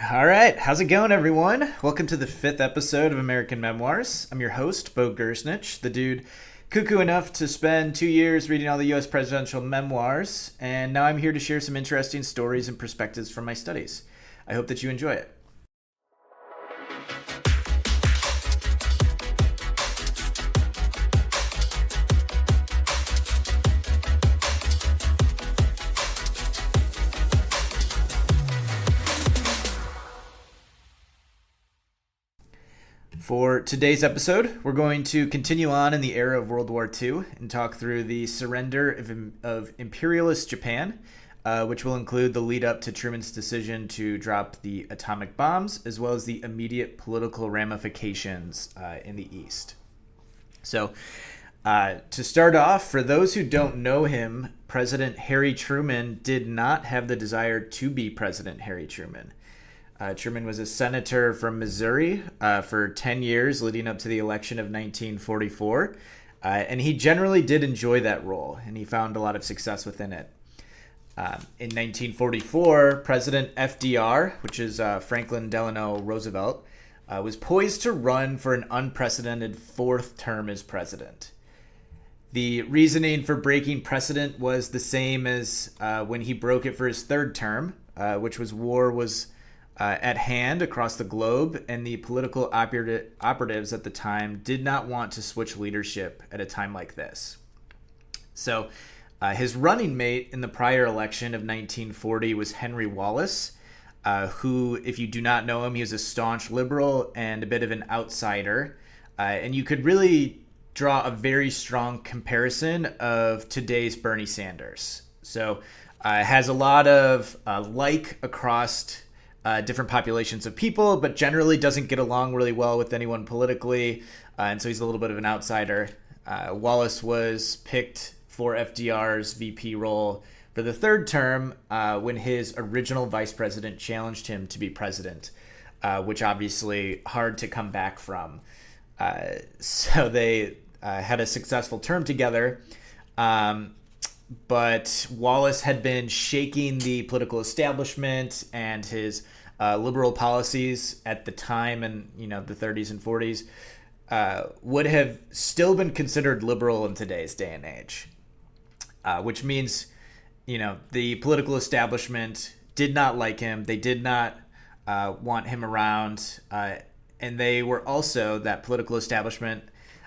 All right, how's it going, everyone? Welcome to the fifth episode of American Memoirs. I'm your host, Bo Gersnich, the dude cuckoo enough to spend 2 years reading all the U.S. presidential memoirs, and now I'm here to share some interesting stories and perspectives from my studies. I hope that you enjoy it. For today's episode, we're going to continue on in the era of World War II and talk through the surrender of imperialist Japan, which will include the lead up to Truman's decision to drop the atomic bombs, as well as the immediate political ramifications in the East. So, to start off, for those who don't know him, President Harry Truman did not have the desire to be President Harry Truman. Truman was a senator from Missouri for 10 years leading up to the election of 1944. And he generally did enjoy that role, and he found a lot of success within it. In 1944, President FDR, which is Franklin Delano Roosevelt, was poised to run for an unprecedented fourth term as president. The reasoning for breaking precedent was the same as when he broke it for his third term, which was war was at hand across the globe, and the political operatives at the time did not want to switch leadership at a time like this. So his running mate in the prior election of 1940 was Henry Wallace, who, if you do not know him, he was a staunch liberal and a bit of an outsider. And you could really draw a very strong comparison of today's Bernie Sanders. So has a lot of across different populations of people, but generally doesn't get along really well with anyone politically, and so he's a little bit of an outsider. Wallace was picked for FDR's VP role for the third term when his original vice president challenged him to be president, which obviously hard to come back from. So they had a successful term together, but Wallace had been shaking the political establishment, and his liberal policies at the time, and the 30s and 40s, would have still been considered liberal in today's day and age, which means the political establishment did not like him. They did not want him around, and they were also, that political establishment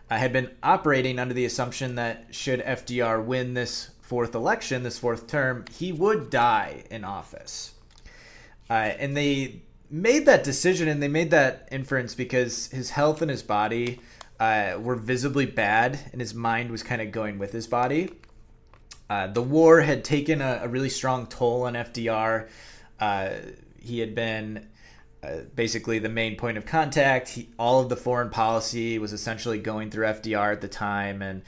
had been operating under the assumption that should FDR win this fourth election, this fourth term, he would die in office. And they made that decision, and they made that inference because his health and his body were visibly bad, and his mind was kind of going with his body. The war had taken a really strong toll on FDR. He had been basically the main point of contact. All of the foreign policy was essentially going through FDR at the time, and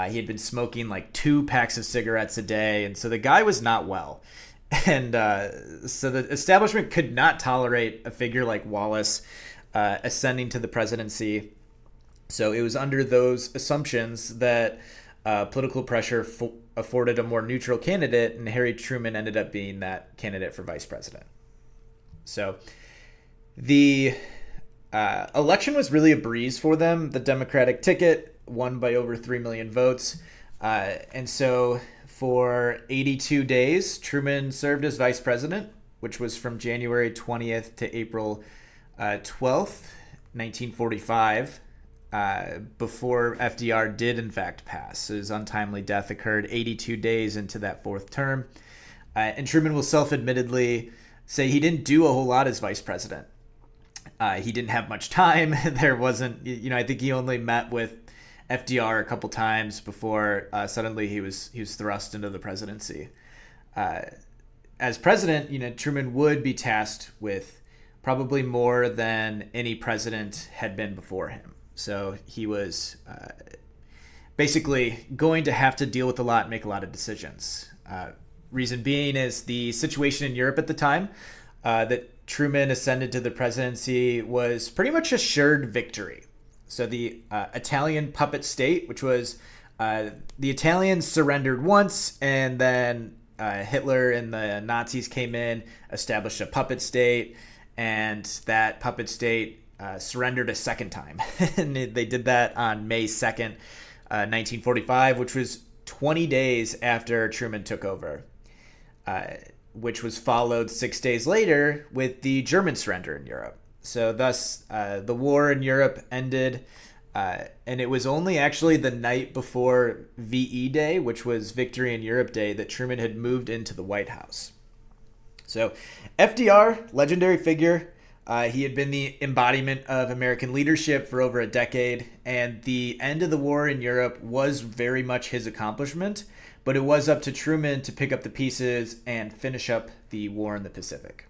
he had been smoking like 2 packs of cigarettes a day, and so the guy was not well. And so the establishment could not tolerate a figure like Wallace ascending to the presidency. So it was under those assumptions that political pressure afforded a more neutral candidate, and Harry Truman ended up being that candidate for vice president. So the election was really a breeze for them. The Democratic ticket won by over 3 million votes. And so for 82 days, Truman served as vice president, which was from January 20th to April 12th, 1945, before FDR did in fact pass. His untimely death occurred 82 days into that fourth term. And Truman will self-admittedly say he didn't do a whole lot as vice president. He didn't have much time. There wasn't, I think he only met with FDR a couple times before suddenly he was thrust into the presidency. As president, Truman would be tasked with probably more than any president had been before him. So he was basically going to have to deal with a lot and make a lot of decisions. Reason being is the situation in Europe at the time that Truman ascended to the presidency was pretty much assured victory. So the Italian puppet state, which was the Italians surrendered once, and then Hitler and the Nazis came in, established a puppet state, and that puppet state surrendered a second time. And they did that on May 2nd, 1945, which was 20 days after Truman took over, which was followed 6 days later with the German surrender in Europe. So thus, the war in Europe ended, and it was only actually the night before VE Day, which was Victory in Europe Day, that Truman had moved into the White House. So FDR, legendary figure. He had been the embodiment of American leadership for over a decade, and the end of the war in Europe was very much his accomplishment, but it was up to Truman to pick up the pieces and finish up the war in the Pacific.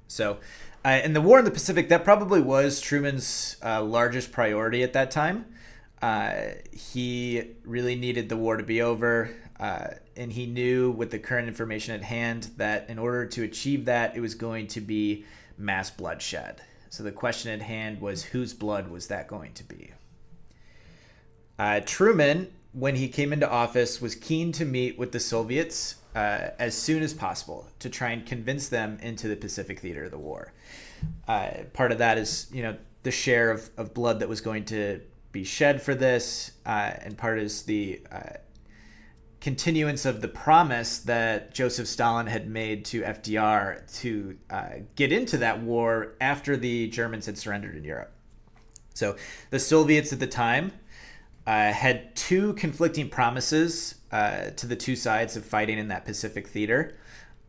So, in the war in the Pacific, that probably was Truman's largest priority at that time. He really needed the war to be over, and he knew with the current information at hand that in order to achieve that, it was going to be mass bloodshed. So the question at hand was, whose blood was that going to be? Truman, when he came into office, was keen to meet with the Soviets as soon as possible to try and convince them into the Pacific theater of the war. Part of that is, the share of blood that was going to be shed for this, and part is the continuance of the promise that Joseph Stalin had made to FDR to get into that war after the Germans had surrendered in Europe. So the Soviets at the time had two conflicting promises to the two sides of fighting in that Pacific theater.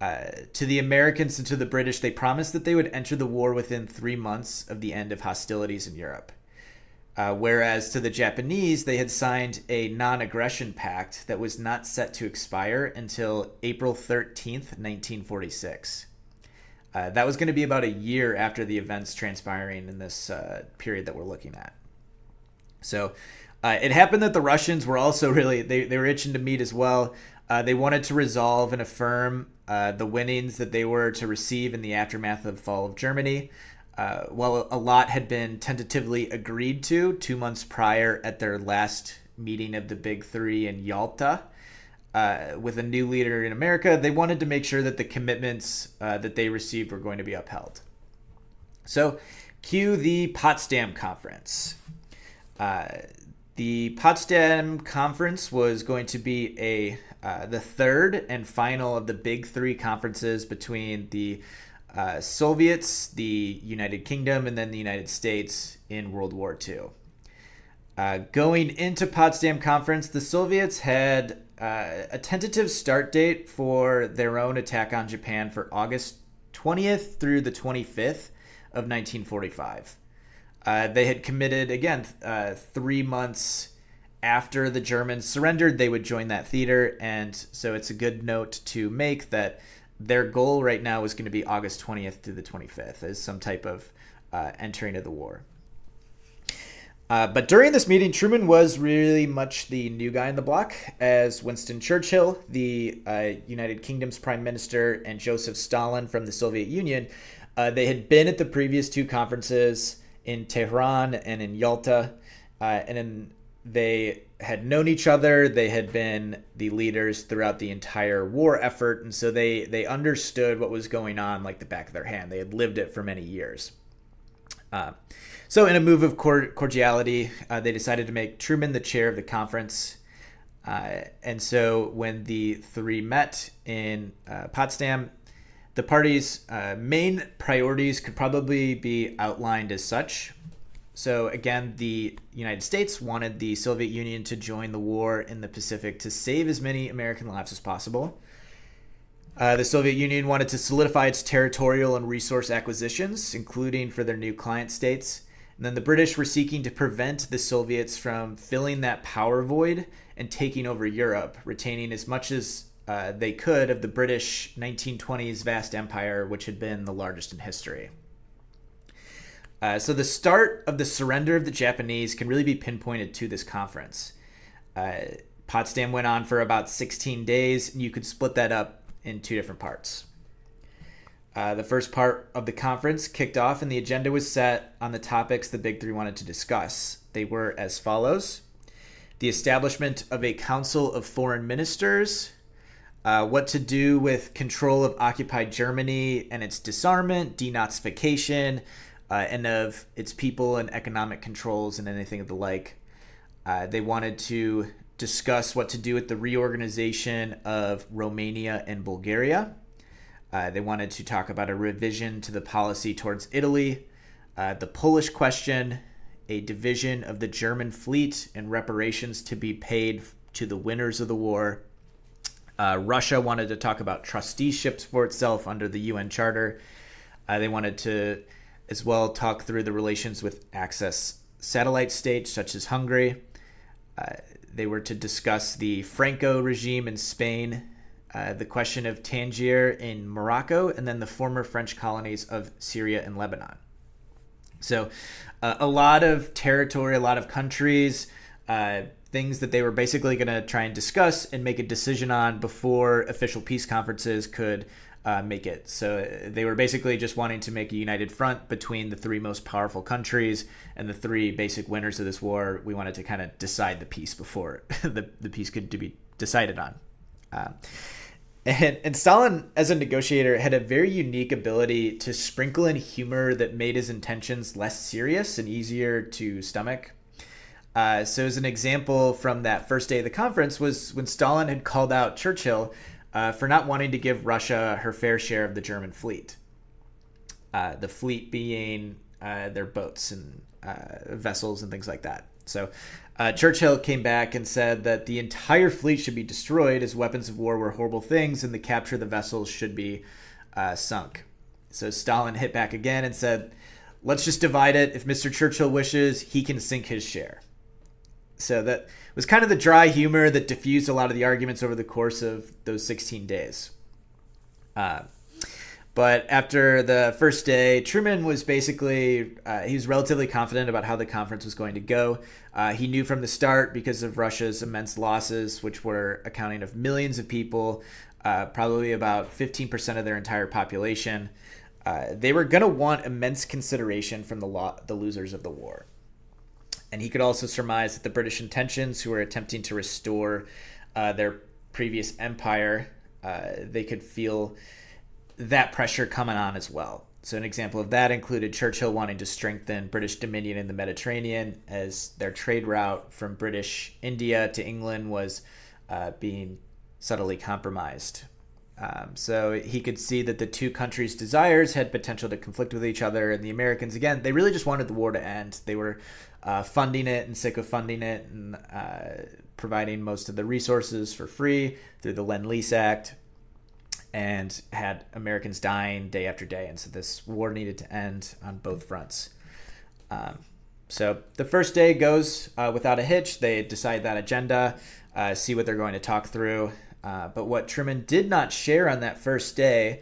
To the Americans and to the British, they promised that they would enter the war within 3 months of the end of hostilities in Europe. Whereas to the Japanese, they had signed a non-aggression pact that was not set to expire until April 13th, 1946. That was going to be about a year after the events transpiring in this period that we're looking at. So it happened that the Russians were also really, they were itching to meet as well. They wanted to resolve and affirm the winnings that they were to receive in the aftermath of the fall of Germany. While a lot had been tentatively agreed to 2 months prior at their last meeting of the Big Three in Yalta, with a new leader in America, they wanted to make sure that the commitments that they received were going to be upheld. So, cue the Potsdam Conference. The Potsdam Conference was going to be the third and final of the Big Three conferences between the Soviets, the United Kingdom, and then the United States in World War II. Going into Potsdam Conference, the Soviets had a tentative start date for their own attack on Japan for August 20th through the 25th of 1945. They had committed, again, 3 months after the Germans surrendered, they would join that theater, and so it's a good note to make that their goal right now is going to be August 20th to the 25th as some type of entering of the war. But during this meeting, Truman was really much the new guy on the block, as Winston Churchill, the United Kingdom's prime minister, and Joseph Stalin from the Soviet Union, they had been at the previous two conferences in Tehran and in Yalta, they had known each other. They had been the leaders throughout the entire war effort, and so they understood what was going on like the back of their hand. They had lived it for many years. So in a move of cordiality, they decided to make Truman the chair of the conference. And so when the three met in Potsdam, the parties' main priorities could probably be outlined as such. So again, the United States wanted the Soviet Union to join the war in the Pacific to save as many American lives as possible. The Soviet Union wanted to solidify its territorial and resource acquisitions, including for their new client states. And then the British were seeking to prevent the Soviets from filling that power void and taking over Europe, retaining as much as they could of the British 1920s vast empire, which had been the largest in history. So the start of the surrender of the Japanese can really be pinpointed to this conference. Potsdam went on for about 16 days, and you could split that up in two different parts. The first part of the conference kicked off, and the agenda was set on the topics the Big Three wanted to discuss. They were as follows: the establishment of a Council of Foreign Ministers, what to do with control of occupied Germany and its disarmament, denazification, and of its people and economic controls and anything of the like. They wanted to discuss what to do with the reorganization of Romania and Bulgaria. They wanted to talk about a revision to the policy towards Italy, the Polish question, a division of the German fleet, and reparations to be paid to the winners of the war. Russia wanted to talk about trusteeships for itself under the UN Charter. They wanted to as well talk through the relations with Axis satellite states such as Hungary. They were to discuss the Franco regime in Spain, the question of Tangier in Morocco, and then the former French colonies of Syria and Lebanon. So a lot of territory, a lot of countries, things that they were basically going to try and discuss and make a decision on before official peace conferences could make it. So they were basically just wanting to make a united front between the three most powerful countries and the three basic winners of this war. We wanted to kind of decide the peace before the peace could be decided on. And Stalin, as a negotiator, had a very unique ability to sprinkle in humor that made his intentions less serious and easier to stomach. So as an example from that first day of the conference was when Stalin had called out Churchill for not wanting to give Russia her fair share of the German fleet. The fleet being their boats and vessels and things like that. So Churchill came back and said that the entire fleet should be destroyed as weapons of war were horrible things and the capture of the vessels should be sunk. So Stalin hit back again and said, let's just divide it. If Mr. Churchill wishes, he can sink his share. So that was kind of the dry humor that diffused a lot of the arguments over the course of those 16 days. But after the first day, Truman was basically, he was relatively confident about how the conference was going to go. He knew from the start, because of Russia's immense losses, which were accounting of millions of people, probably about 15% of their entire population, they were going to want immense consideration from the losers of the war. And he could also surmise that the British intentions, who were attempting to restore their previous empire, they could feel that pressure coming on as well. So an example of that included Churchill wanting to strengthen British dominion in the Mediterranean, as their trade route from British India to England was being subtly compromised. So he could see that the two countries' desires had potential to conflict with each other, and the Americans, again, they really just wanted the war to end. They were funding it and sick of funding it and providing most of the resources for free through the Lend-Lease Act, and had Americans dying day after day. And so this war needed to end on both fronts. So the first day goes without a hitch. They decide that agenda, see what they're going to talk through. But what Truman did not share on that first day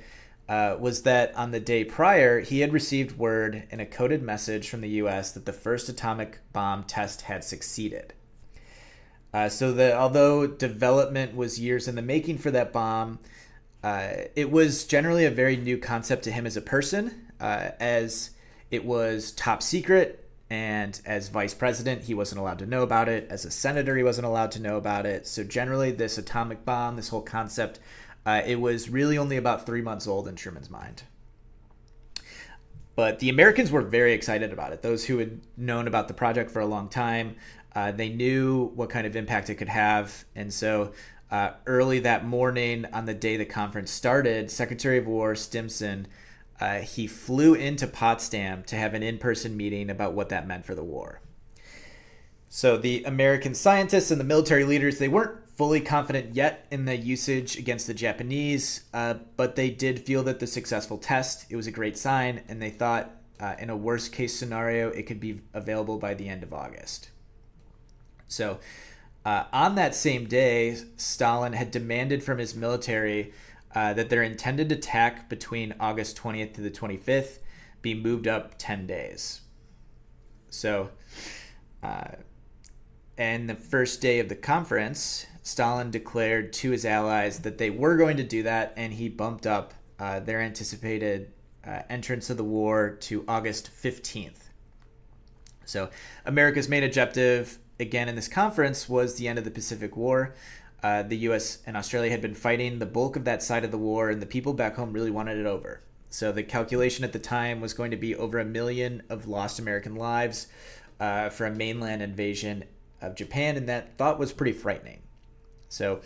was that on the day prior, he had received word in a coded message from the U.S. that the first atomic bomb test had succeeded. Although development was years in the making for that bomb, it was generally a very new concept to him as a person, as it was top secret, and as vice president, he wasn't allowed to know about it. As a senator, he wasn't allowed to know about it. So generally, this atomic bomb, this whole concept, it was really only about 3 months old in Truman's mind. But the Americans were very excited about it. Those who had known about the project for a long time, they knew what kind of impact it could have. And so early that morning, on the day the conference started, Secretary of War Stimson, he flew into Potsdam to have an in-person meeting about what that meant for the war. So the American scientists and the military leaders, they weren't fully confident yet in the usage against the Japanese, but they did feel that the successful test, it was a great sign, and they thought in a worst case scenario, it could be available by the end of August. So on that same day, Stalin had demanded from his military that their intended attack between August 20th to the 25th be moved up 10 days. So, and the first day of the conference, Stalin declared to his allies that they were going to do that, and he bumped up their anticipated entrance of the war to August 15th. So America's main objective, again in this conference, was the end of the Pacific War. The U.S. and Australia had been fighting the bulk of that side of the war, and the people back home really wanted it over. So the calculation at the time was going to be over 1 million of lost American lives for a mainland invasion of Japan, and that thought was pretty frightening. So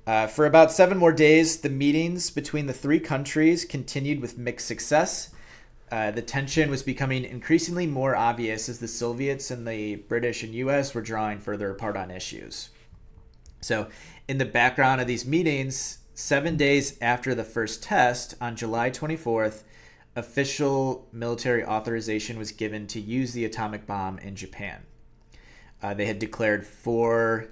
for about 7 more days, the meetings between the three countries continued with mixed success. The tension was becoming increasingly more obvious as the Soviets and the British and U.S. were drawing further apart on issues. So in the background of these meetings, 7 days after the first test, on July 24th, official military authorization was given to use the atomic bomb in Japan. They had declared 4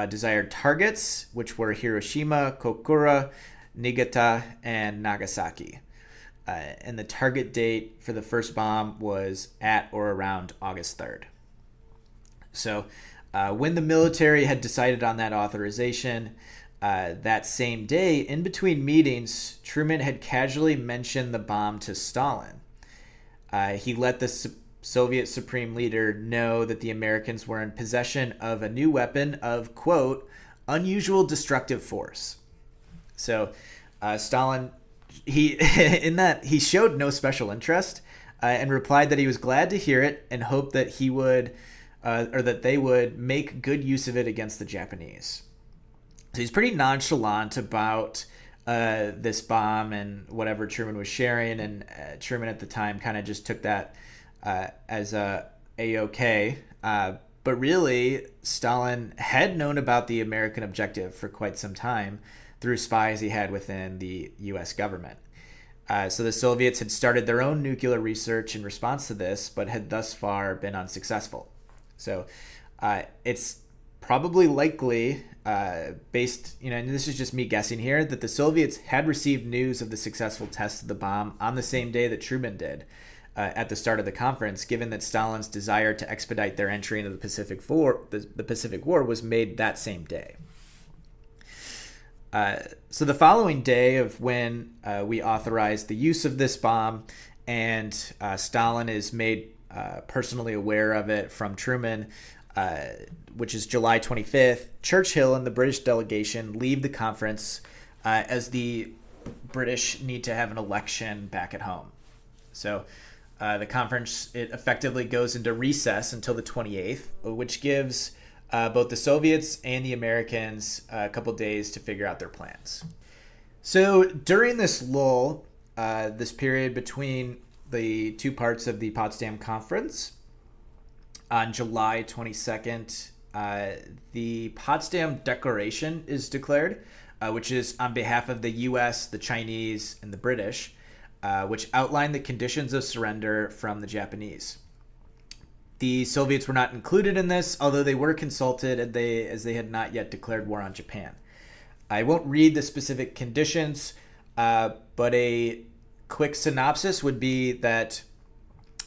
desired targets, which were Hiroshima, Kokura, Niigata, and Nagasaki. And the target date for the first bomb was at or around August 3rd. So when the military had decided on that authorization, that same day, in between meetings, Truman had casually mentioned the bomb to Stalin. He let the Soviet supreme leader know that the Americans were in possession of a new weapon of, quote, unusual destructive force. So Stalin, he showed no special interest and replied that he was glad to hear it and hoped that he would or that they would make good use of it against the Japanese. So he's pretty nonchalant about this bomb and whatever Truman was sharing, and Truman at the time kind of just took that as a-okay. But really, Stalin had known about the American objective for quite some time through spies he had within the U.S. government. So the Soviets had started their own nuclear research in response to this, but had thus far been unsuccessful. So it's probably likely, based, and this is just me guessing here, that the Soviets had received news of the successful test of the bomb on the same day that Truman did at the start of the conference, given that Stalin's desire to expedite their entry into the Pacific War was made that same day. So the following day of when we authorized the use of this bomb, and Stalin is made personally aware of it from Truman, which is July 25th, Churchill and the British delegation leave the conference as the British need to have an election back at home. So the conference, it effectively goes into recess until the 28th, which gives both the Soviets and the Americans a couple days to figure out their plans. So during this lull, this period between the two parts of the Potsdam Conference, on July 22nd, the Potsdam Declaration is declared, which is on behalf of the U.S., the Chinese, and the British, which outline the conditions of surrender from the Japanese. The Soviets were not included in this, although they were consulted as they had not yet declared war on Japan. I won't read the specific conditions, but a quick synopsis would be that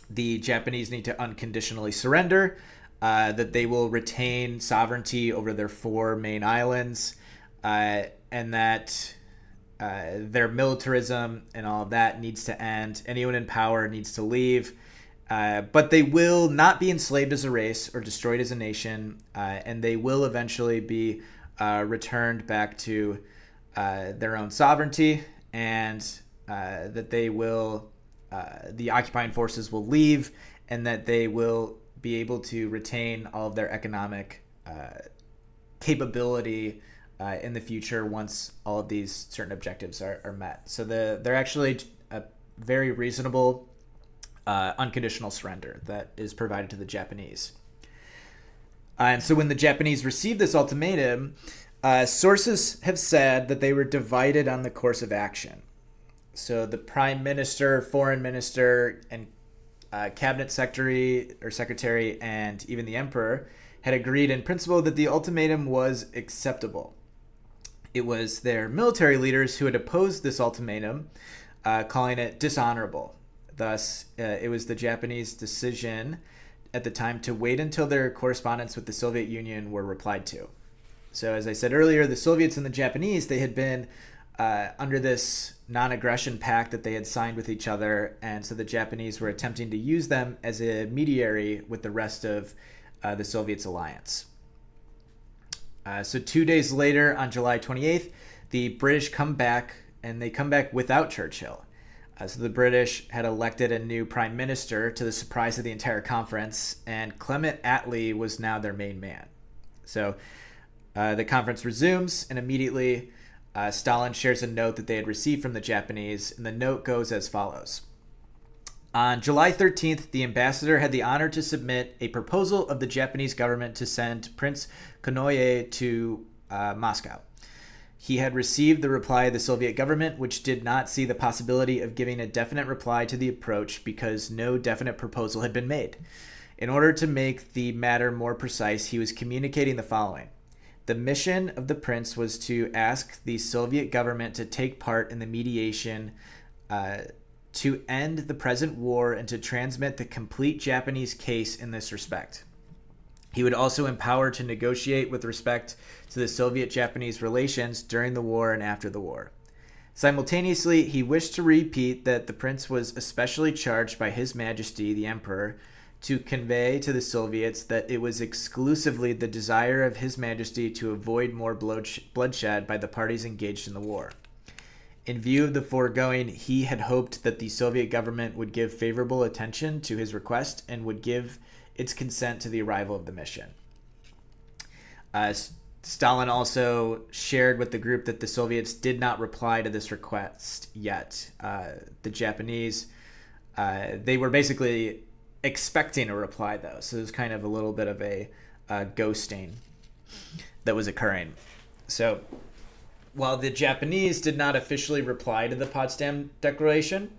the Japanese need to unconditionally surrender, that they will retain sovereignty over their 4 main islands, and that their militarism and all of that needs to end. Anyone in power needs to leave, but they will not be enslaved as a race or destroyed as a nation, and they will eventually be returned back to their own sovereignty, and that they will, the occupying forces will leave, and that they will be able to retain all of their economic capability in the future once all of these certain objectives are met. So they're actually a very reasonable unconditional surrender that is provided to the Japanese. And so when the Japanese received this ultimatum, sources have said that they were divided on the course of action. So the prime minister, foreign minister, and cabinet secretary, and even the emperor had agreed in principle that the ultimatum was acceptable. It was their military leaders who had opposed this ultimatum, calling it dishonorable. Thus, it was the Japanese decision at the time to wait until their correspondence with the Soviet Union were replied to. So as I said earlier, the Soviets and the Japanese, they had been under this non-aggression pact that they had signed with each other, and so the Japanese were attempting to use them as a mediator with the rest of the Soviets alliance. So 2 days later, on July 28th, the British come back, and they come back without Churchill. So the British had elected a new prime minister to the surprise of the entire conference, and Clement Attlee was now their main man. So the conference resumes, and immediately Stalin shares a note that they had received from the Japanese, and the note goes as follows. On July 13th, the ambassador had the honor to submit a proposal of the Japanese government to send Prince Konoye to Moscow. He had received the reply of the Soviet government, which did not see the possibility of giving a definite reply to the approach because no definite proposal had been made. In order to make the matter more precise, he was communicating the following. The mission of the prince was to ask the Soviet government to take part in the mediation to end the present war and to transmit the complete Japanese case in this respect. He would also empower to negotiate with respect to the Soviet-Japanese relations during the war and after the war. Simultaneously, he wished to repeat that the prince was especially charged by His Majesty the Emperor to convey to the Soviets that it was exclusively the desire of His Majesty to avoid more bloodshed by the parties engaged in the war. In view of the foregoing, he had hoped that the Soviet government would give favorable attention to his request and would give its consent to the arrival of the mission. Stalin also shared with the group that the Soviets did not reply to this request yet. The Japanese, they were basically expecting a reply, though, so there's kind of a little bit of a ghosting that was occurring. So while the Japanese did not officially reply to the Potsdam Declaration,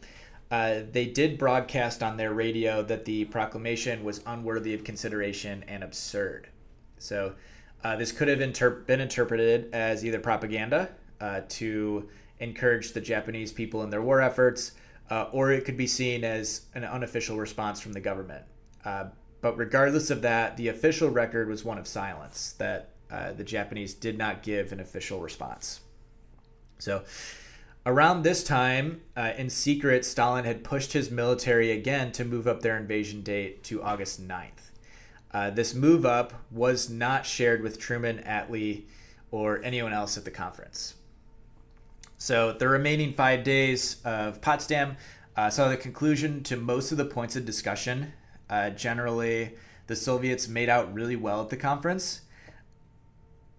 they did broadcast on their radio that the proclamation was unworthy of consideration and absurd. So this could have been interpreted as either propaganda to encourage the Japanese people in their war efforts, or it could be seen as an unofficial response from the government. But regardless of that, the official record was one of silence, that the Japanese did not give an official response. So around this time, in secret, Stalin had pushed his military again to move up their invasion date to August 9th. This move up was not shared with Truman, Attlee, or anyone else at the conference. So the remaining 5 days of Potsdam saw the conclusion to most of the points of discussion. Generally, the Soviets made out really well at the conference.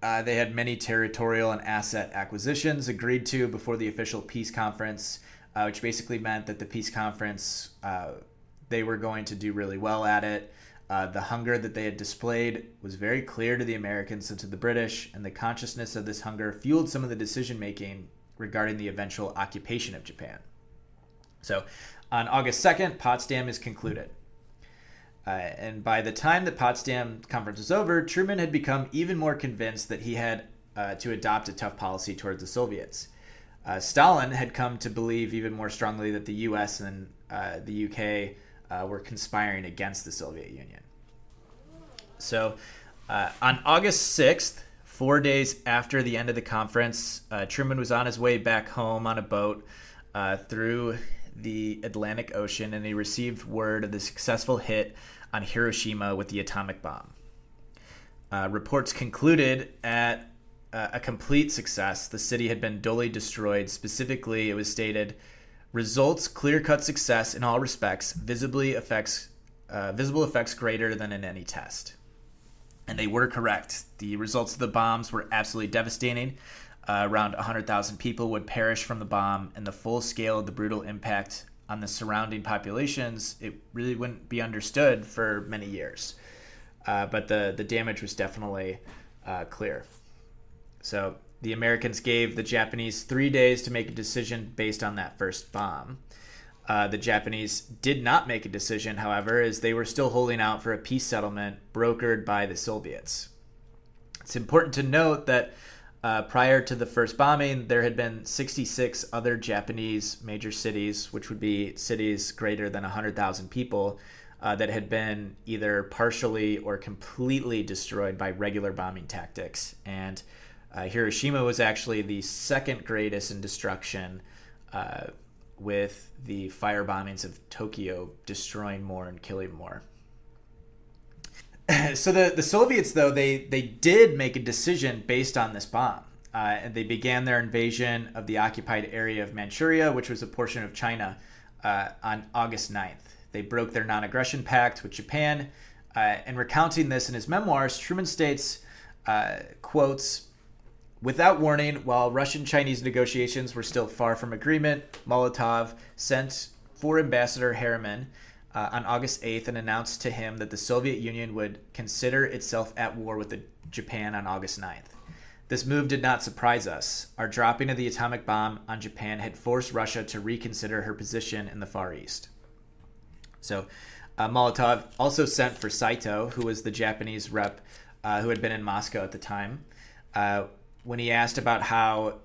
They had many territorial and asset acquisitions agreed to before the official peace conference, which basically meant that the peace conference, they were going to do really well at it. The hunger that they had displayed was very clear to the Americans and to the British, and the consciousness of this hunger fueled some of the decision-making regarding the eventual occupation of Japan. So on August 2nd, Potsdam is concluded. And by the time the Potsdam conference was over, Truman had become even more convinced that he had to adopt a tough policy towards the Soviets. Stalin had come to believe even more strongly that the U.S. and the U.K. Were conspiring against the Soviet Union. So on August 6th, 4 days after the end of the conference, Truman was on his way back home on a boat through the Atlantic Ocean, and he received word of the successful hit on Hiroshima with the atomic bomb. Reports concluded at a complete success. The city had been duly destroyed. Specifically, it was stated, results clear-cut success in all respects, visible effects greater than in any test. And they were correct. The results of the bombs were absolutely devastating. Around 100,000 people would perish from the bomb, and the full scale of the brutal impact on the surrounding populations, it really wouldn't be understood for many years. But the damage was definitely clear. So the Americans gave the Japanese 3 days to make a decision based on that first bomb. The Japanese did not make a decision, however, as they were still holding out for a peace settlement brokered by the Soviets. It's important to note that prior to the first bombing, there had been 66 other Japanese major cities, which would be cities greater than 100,000 people, that had been either partially or completely destroyed by regular bombing tactics. And Hiroshima was actually the second greatest in destruction, with the fire bombings of Tokyo destroying more and killing more. So the Soviets, though, they did make a decision based on this bomb. And they began their invasion of the occupied area of Manchuria, which was a portion of China, on August 9th. They broke their non-aggression pact with Japan. And recounting this in his memoirs, Truman states, quotes, "Without warning, while Russian-Chinese negotiations were still far from agreement, Molotov sent for Ambassador Harriman on August 8th and announced to him that the Soviet Union would consider itself at war with Japan on August 9th. This move did not surprise us. Our dropping of the atomic bomb on Japan had forced Russia to reconsider her position in the Far East." So Molotov also sent for Saito, who was the Japanese rep who had been in Moscow at the time. When he asked about how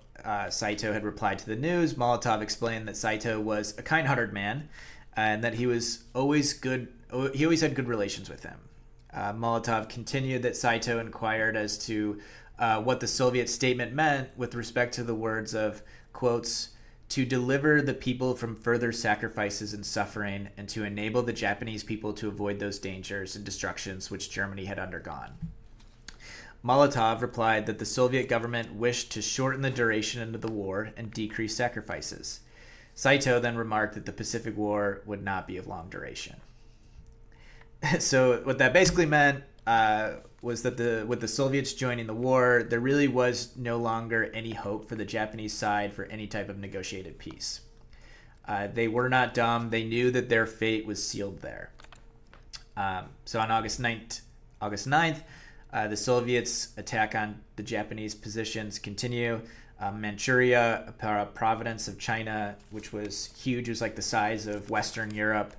Saito had replied to the news, Molotov explained that Saito was a kind-hearted man and that he was always good. He always had good relations with him. Molotov continued that Saito inquired as to what the Soviet statement meant with respect to the words of, quotes, "to deliver the people from further sacrifices and suffering and to enable the Japanese people to avoid those dangers and destructions which Germany had undergone." Molotov replied that the Soviet government wished to shorten the duration of the war and decrease sacrifices. Saito then remarked that the Pacific War would not be of long duration. So what that basically meant was that with the Soviets joining the war, there really was no longer any hope for the Japanese side for any type of negotiated peace. They were not dumb. They knew that their fate was sealed there. So on August 9th, the Soviets' attack on the Japanese positions continue. Manchuria, a province of China, which was huge, it was like the size of Western Europe.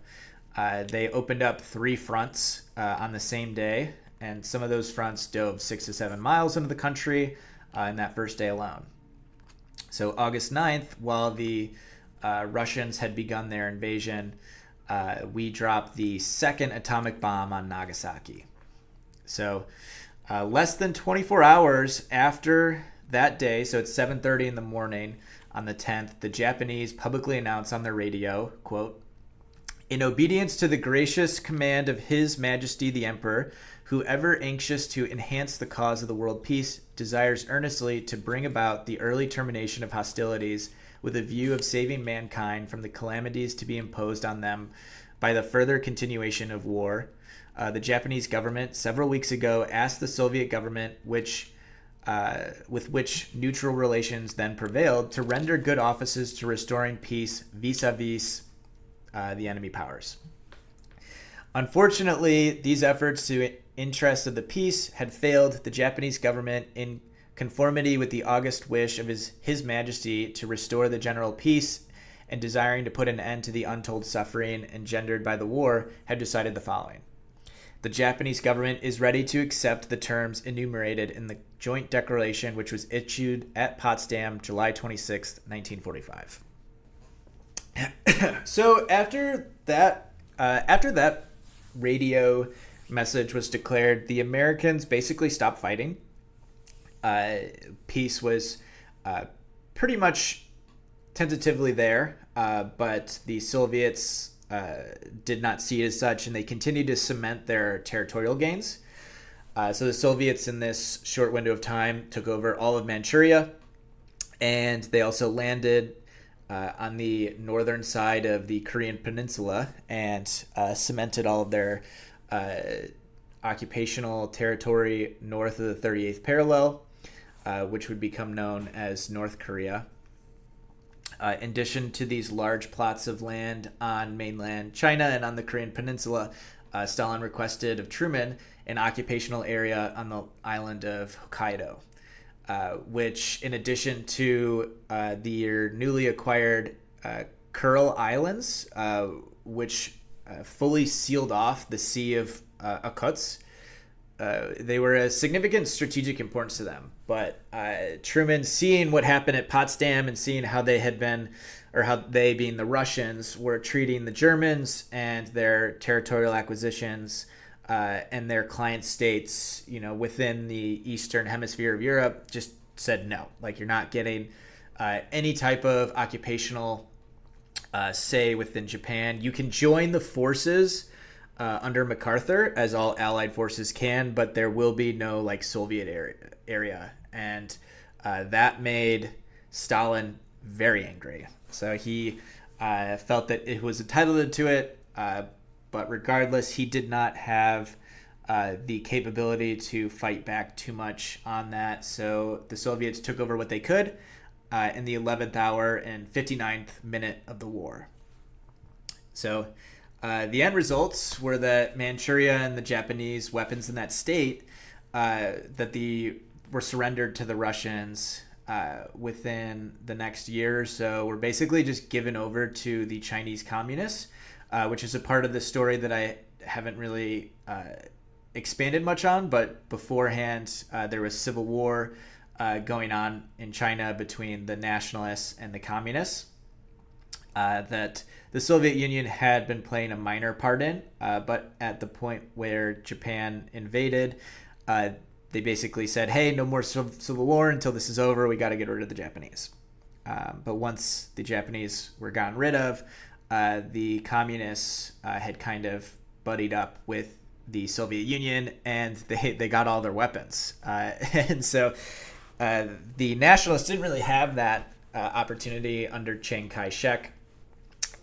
They opened up 3 fronts on the same day, and some of those fronts dove 6 to 7 miles into the country in that first day alone. So August 9th, while the Russians had begun their invasion, we dropped the second atomic bomb on Nagasaki. So less than 24 hours after that day, so it's 7:30 in the morning on the 10th, the Japanese publicly announced on their radio, quote, "In obedience to the gracious command of His Majesty the Emperor, whoever anxious to enhance the cause of the world peace desires earnestly to bring about the early termination of hostilities with a view of saving mankind from the calamities to be imposed on them by the further continuation of war. The Japanese government several weeks ago asked the Soviet government, with which neutral relations then prevailed, to render good offices to restoring peace vis-a-vis the enemy powers. Unfortunately, these efforts to interest of the peace had failed. The Japanese government, in conformity with the august wish of His Majesty to restore the general peace and desiring to put an end to the untold suffering engendered by the war, had decided the following. The Japanese government is ready to accept the terms enumerated in the joint declaration which was issued at Potsdam, July 26, 1945. So after that radio message was declared, the Americans basically stopped fighting. Peace was pretty much tentatively there, but the Soviets did not see it as such, and they continued to cement their territorial gains. So the Soviets, in this short window of time, took over all of Manchuria, and they also landed on the northern side of the Korean Peninsula and cemented all of their occupational territory north of the 38th parallel, which would become known as North Korea. In addition to these large plots of land on mainland China and on the Korean Peninsula, Stalin requested of Truman an occupational area on the island of Hokkaido, which, in addition to the newly acquired Kuril Islands, which fully sealed off the Sea of Okhotsk, they were a significant strategic importance to them. But Truman, seeing what happened at Potsdam and seeing how they had been, or how they, being the Russians, were treating the Germans and their territorial acquisitions and their client states, within the Eastern Hemisphere of Europe, just said no. Like, you're not getting any type of occupational say within Japan. You can join the forces under MacArthur, as all Allied forces can, but there will be no like Soviet area, and that made Stalin very angry. So he felt that it was entitled to it, but regardless, he did not have the capability to fight back too much on that. So the Soviets took over what they could in the 11th hour and 59th minute of the war. So the end results were that Manchuria and the Japanese weapons in that state were surrendered to the Russians within the next year or so were basically just given over to the Chinese communists, which is a part of the story that I haven't really expanded much on. But beforehand, there was civil war going on in China between the nationalists and the communists that the Soviet Union had been playing a minor part in. But at the point where Japan invaded, they basically said, hey, no more civil war until this is over. We got to get rid of the Japanese. But once the Japanese were gotten rid of, the communists had kind of buddied up with the Soviet Union, and they got all their weapons. And so the nationalists didn't really have that opportunity under Chiang Kai-shek.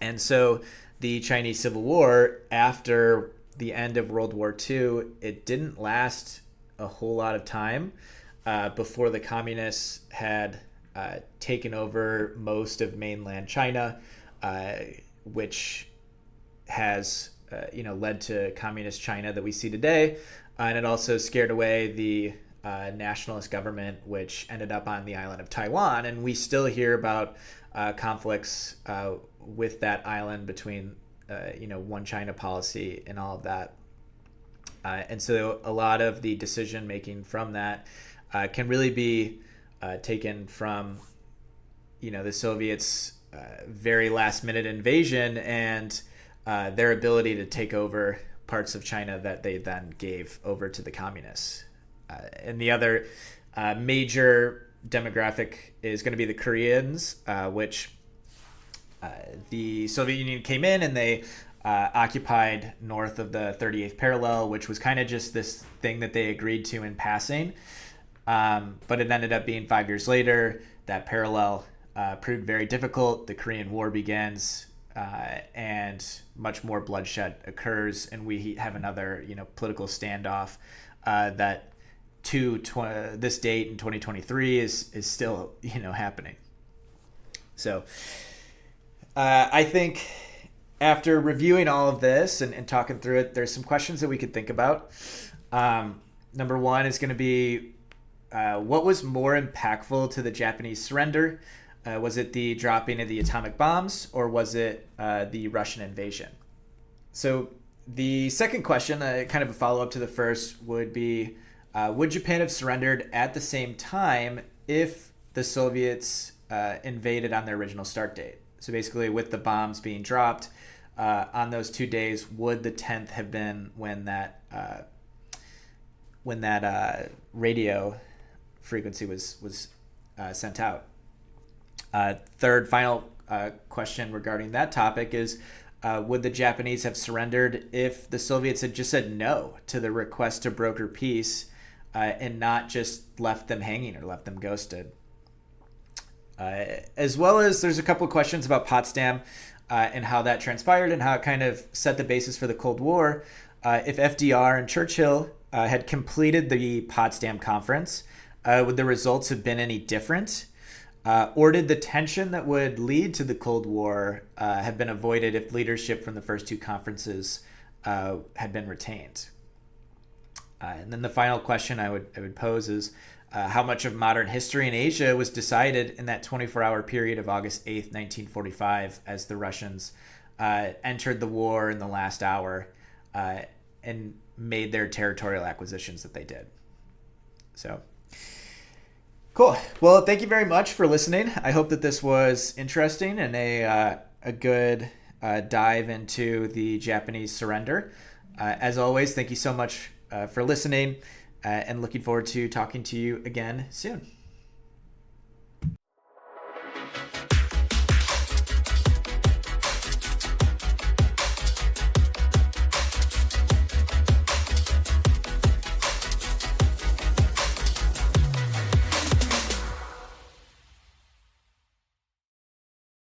And so the Chinese Civil War, after the end of World War II, it didn't last a whole lot of time before the communists had taken over most of mainland China, which has led to communist China that we see today. And it also scared away the nationalist government, which ended up on the island of Taiwan. And we still hear about conflicts with that island between, one China policy and all of that. And so a lot of the decision making from that can really be taken from, the Soviets' very last minute invasion and their ability to take over parts of China that they then gave over to the communists. And the other major demographic is going to be the Koreans, which the Soviet Union came in and they occupied north of the 38th parallel, which was kind of just this thing that they agreed to in passing. But it ended up being 5 years later. That parallel proved very difficult. The Korean War begins, and much more bloodshed occurs, and we have another, political standoff that to this date in 2023 is still, happening. So I think after reviewing all of this and talking through it, there's some questions that we could think about. Number one is going to be, what was more impactful to the Japanese surrender? Was it the dropping of the atomic bombs, or was it the Russian invasion? So the second question, kind of a follow-up to the first, would be, would Japan have surrendered at the same time if the Soviets invaded on their original start date? So basically, with the bombs being dropped on those 2 days, would the 10th have been when that radio frequency was sent out? Third, final question regarding that topic is, would the Japanese have surrendered if the Soviets had just said no to the request to broker peace and not just left them hanging or left them ghosted? As well as there's a couple of questions about Potsdam and how that transpired and how it kind of set the basis for the Cold War. If FDR and Churchill had completed the Potsdam Conference, would the results have been any different? Or did the tension that would lead to the Cold War have been avoided if leadership from the first two conferences had been retained? And then the final question I would pose is, how much of modern history in Asia was decided in that 24-hour period of August 8th, 1945, as the Russians entered the war in the last hour and made their territorial acquisitions that they did? So, cool. Well, thank you very much for listening. I hope that this was interesting and a good dive into the Japanese surrender. As always, thank you so much for listening. And looking forward to talking to you again soon.